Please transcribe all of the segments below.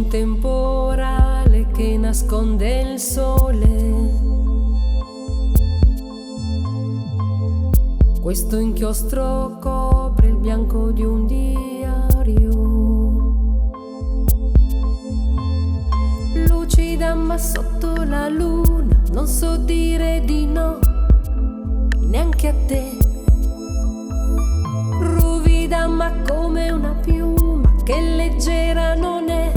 un temporale che nasconde il sole. Questo inchiostro copre il bianco di un diario. Lucida ma sotto la luna, non so dire di no, neanche a te. Ruvida ma come una piuma, che leggera non è.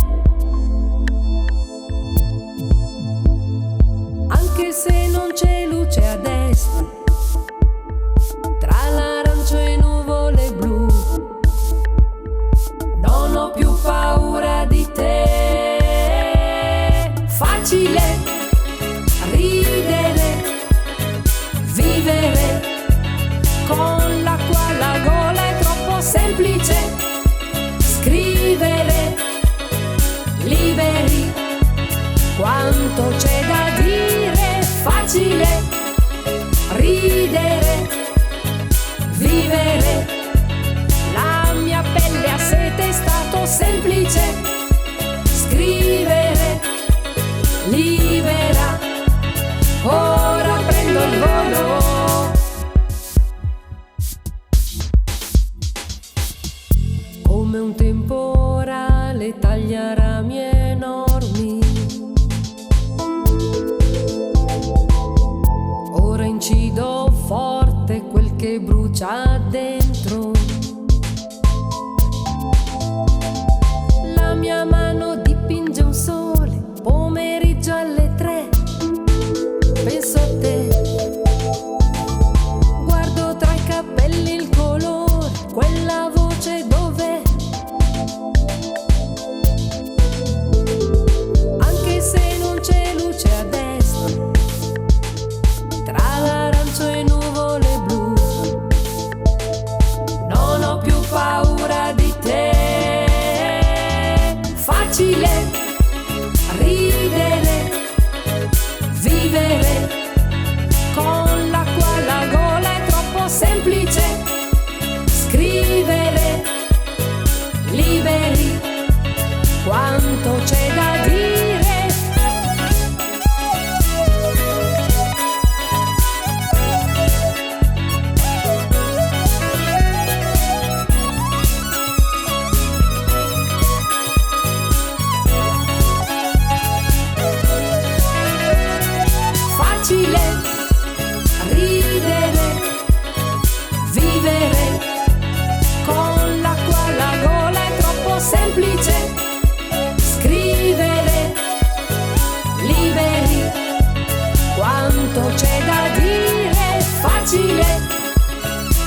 Anche se non c'è luce a destra, tra l'arancio e nuvole blu, non ho più paura di te. Facile ridere, vivere con l'acqua alla gola, è troppo semplice scrivere, liberi, quanto c'è da dire. Facile ridere, vivere, la mia pelle a sete, è stato semplice scrivere, libera, ora prendo il volo. Come un temporale taglia rami enormi, ora incido forte quel che brucia dentro. La mia mano dipinge un sole, pomeriggio alle 3, penso a te. Guardo tra i capelli il colore, quella voce dov'è? Anche se non c'è luce a destra, tra l'arancio e nuvole blu, non ho più paura di te. Facile ridere, vivere con l'acqua alla gola, è troppo semplice scrivere, liberi, quanto c'è da dire. Facile ridere, vivere con l'acqua alla gola, è troppo semplice scrivere, liberi, quanto c'è da dire. Facile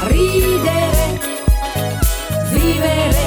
ridere, vivere